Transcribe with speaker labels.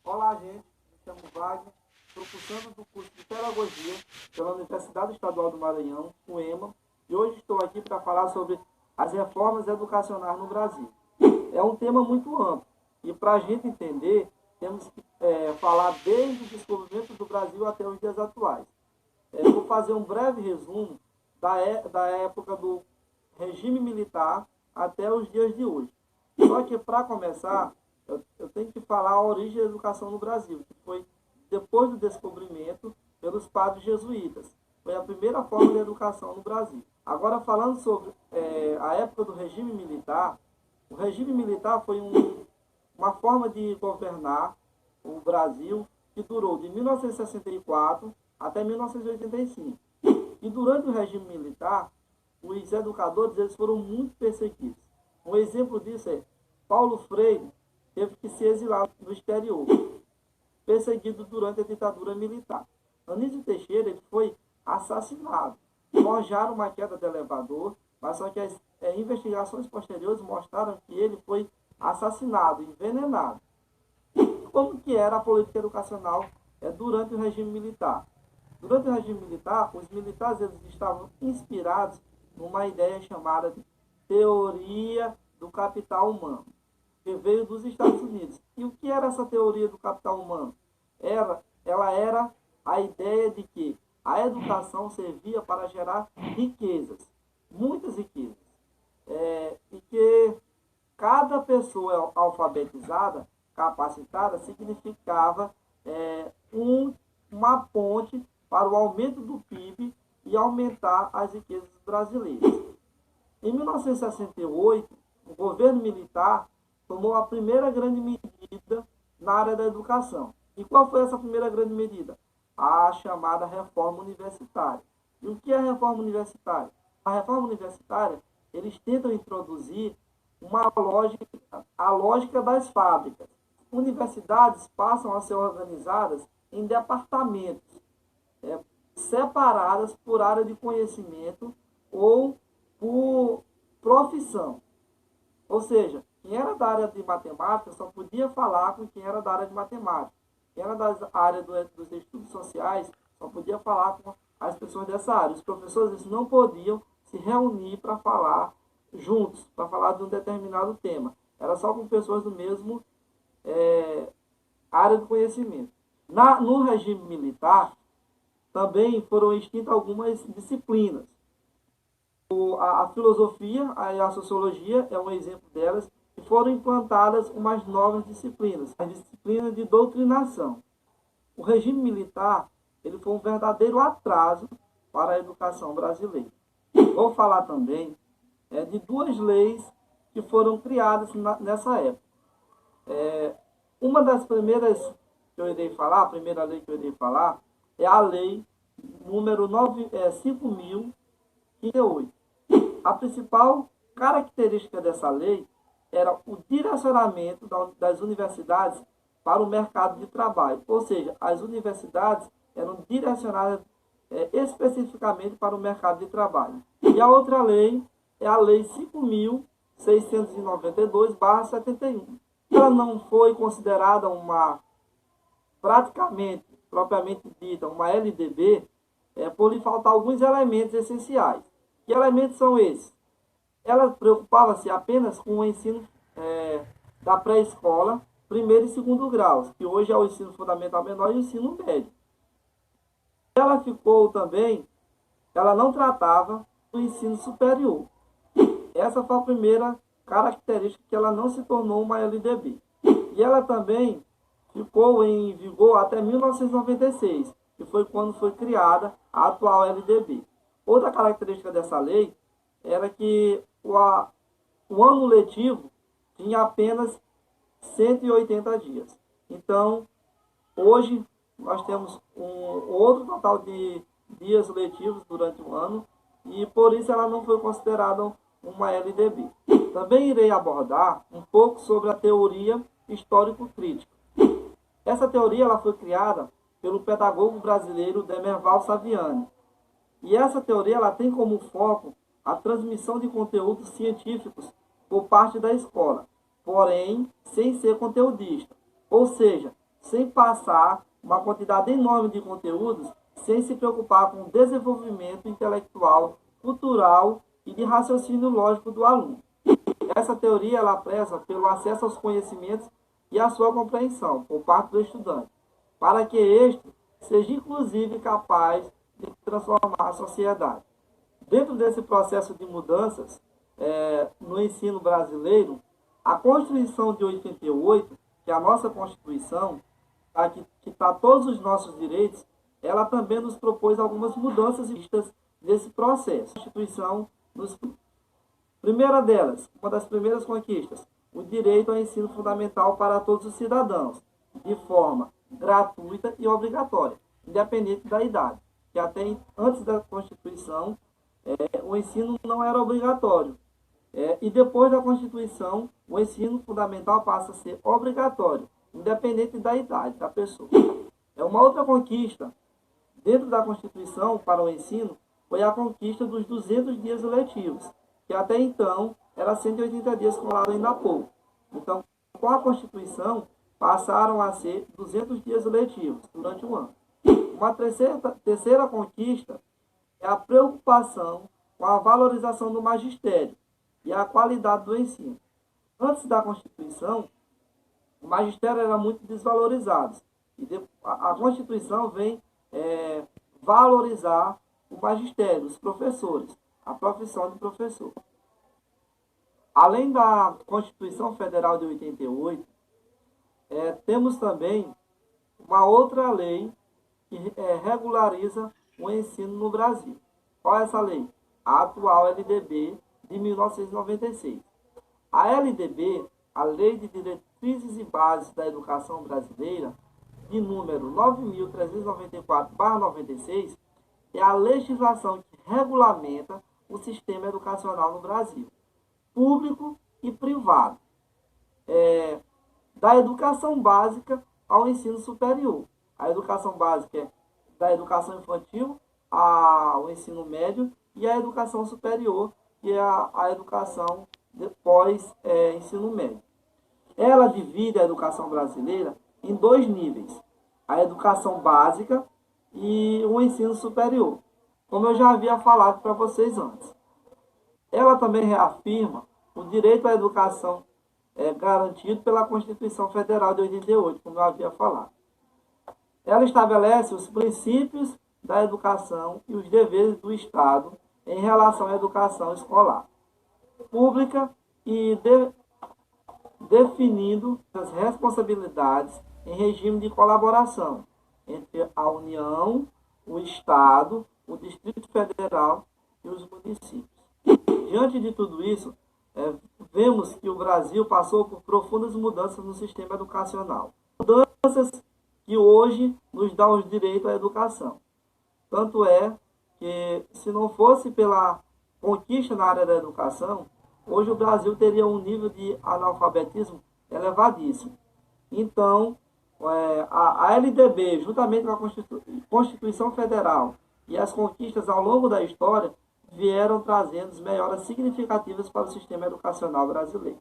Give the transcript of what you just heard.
Speaker 1: Olá, gente. Me chamo Wagner, propulsando do curso de Pedagogia pela Universidade Estadual do Maranhão, UEMA, e hoje estou aqui para falar sobre as reformas educacionais no Brasil. É um tema muito amplo e para a gente entender, temos que falar desde o descobrimento do Brasil até os dias atuais. Vou fazer um breve resumo da época do regime militar até os dias de hoje. Só que, para começar, eu tenho que falar a origem da educação no Brasil, que foi depois do descobrimento pelos padres jesuítas. Foi a primeira forma de educação no Brasil. Agora, falando sobre a época do regime militar, o regime militar foi uma forma de governar o Brasil que durou de 1964 até 1985. E durante o regime militar, os educadores eles foram muito perseguidos. Um exemplo disso é Paulo Freire teve que se exilar no exterior, perseguido durante a ditadura militar. Anísio Teixeira ele foi assassinado. Forjaram uma queda de elevador, mas só que as investigações posteriores mostraram que ele foi assassinado, envenenado. Como que era a política educacional durante o regime militar? Durante o regime militar, os militares eles estavam inspirados numa ideia chamada de teoria do capital humano, que veio dos Estados Unidos. E o que era essa teoria do capital humano? Ela era a ideia de que a educação servia para gerar riquezas, muitas riquezas, e que cada pessoa alfabetizada, capacitada, significava uma ponte para o aumento do PIB e aumentar as riquezas brasileiras. Em 1968, o governo militar tomou a primeira grande medida na área da educação. E qual foi essa primeira grande medida? A chamada reforma universitária. E o que é a reforma universitária? A reforma universitária, eles tentam introduzir a lógica das fábricas. Universidades passam a ser organizadas em departamentos, separadas por área de conhecimento ou por profissão. Ou seja, quem era da área de matemática só podia falar com quem era da área de matemática. Quem era da área dos estudos sociais só podia falar com as pessoas dessa área. Os professores eles não podiam se reunir para falar juntos, para falar de um determinado tema. Era só com pessoas do mesmo área do conhecimento. No regime militar, também foram extintas algumas disciplinas. A filosofia e a sociologia é um exemplo delas, e foram implantadas umas novas disciplinas, as disciplinas de doutrinação. O regime militar ele foi um verdadeiro atraso para a educação brasileira. Vou falar também de duas leis que foram criadas nessa época. Uma das primeiras que eu irei falar, a primeira lei que eu irei falar, é a lei número 5.058. A principal característica dessa lei era o direcionamento das universidades para o mercado de trabalho. Ou seja, as universidades eram direcionadas especificamente para o mercado de trabalho. E a outra lei é a Lei 5.692/71. Ela não foi considerada propriamente dita, uma LDB, por lhe faltar alguns elementos essenciais. Que elementos são esses? Ela preocupava-se apenas com o ensino da pré-escola, primeiro e segundo graus, que hoje é o ensino fundamental menor e o ensino médio. Ela não tratava do ensino superior. Essa foi a primeira característica que ela não se tornou uma LDB. E ela também ficou em vigor até 1996, que foi quando foi criada a atual LDB. Outra característica dessa lei era que o ano letivo tinha apenas 180 dias. Então, hoje, nós temos um outro total de dias letivos durante o ano e, por isso, ela não foi considerada uma LDB. Também irei abordar um pouco sobre a teoria histórico-crítica. Essa teoria ela foi criada pelo pedagogo brasileiro Demerval Saviani. E essa teoria ela tem como foco a transmissão de conteúdos científicos por parte da escola, porém sem ser conteudista. Ou seja, sem passar uma quantidade enorme de conteúdos, sem se preocupar com o desenvolvimento intelectual, cultural e de raciocínio lógico do aluno. Essa teoria ela preza pelo acesso aos conhecimentos e a sua compreensão por parte do estudante, para que este seja inclusive capaz de transformar a sociedade. Dentro desse processo de mudanças no ensino brasileiro, a Constituição de 88, que é a nossa Constituição, que está todos os nossos direitos, ela também nos propôs algumas mudanças vistas desse processo. A Constituição nos... Primeira delas, uma das primeiras conquistas, o direito ao ensino fundamental para todos os cidadãos, de forma gratuita e obrigatória, independente da idade. Que até antes da Constituição, o ensino não era obrigatório. E depois da Constituição, o ensino fundamental passa a ser obrigatório, independente da idade da pessoa. Uma outra conquista dentro da Constituição para o ensino foi a conquista dos 200 dias letivos, que até então era 180 dias, como falado ainda há pouco. Então, com a Constituição, passaram a ser 200 dias letivos durante o ano. Uma terceira conquista é a preocupação com a valorização do magistério e a qualidade do ensino. Antes da Constituição, o magistério era muito desvalorizado. E a Constituição vem valorizar o magistério, os professores, a profissão de professor. Além da Constituição Federal de 88, temos também uma outra lei que regulariza o ensino no Brasil. Qual é essa lei? A atual LDB de 1996. A LDB, a Lei de Diretrizes e Bases da Educação Brasileira, de número 9.394/96, é a legislação que regulamenta o sistema educacional no Brasil, público e privado, da educação básica ao ensino superior. A educação básica é da educação infantil ao ensino médio e a educação superior, que é a educação depois ensino médio. Ela divide a educação brasileira em dois níveis, a educação básica e o ensino superior, como eu já havia falado para vocês antes. Ela também reafirma o direito à educação garantido pela Constituição Federal de 88, como eu havia falado. Ela estabelece os princípios da educação e os deveres do Estado em relação à educação escolar pública e definindo as responsabilidades em regime de colaboração entre a União, o Estado, o Distrito Federal e os municípios. Diante de tudo isso, vemos que o Brasil passou por profundas mudanças no sistema educacional. Mudanças que hoje nos dão o direito à educação. Tanto é que, se não fosse pela conquista na área da educação, hoje o Brasil teria um nível de analfabetismo elevadíssimo. Então, a LDB, juntamente com a Constituição Federal e as conquistas ao longo da história, vieram trazendo melhoras significativas para o sistema educacional brasileiro.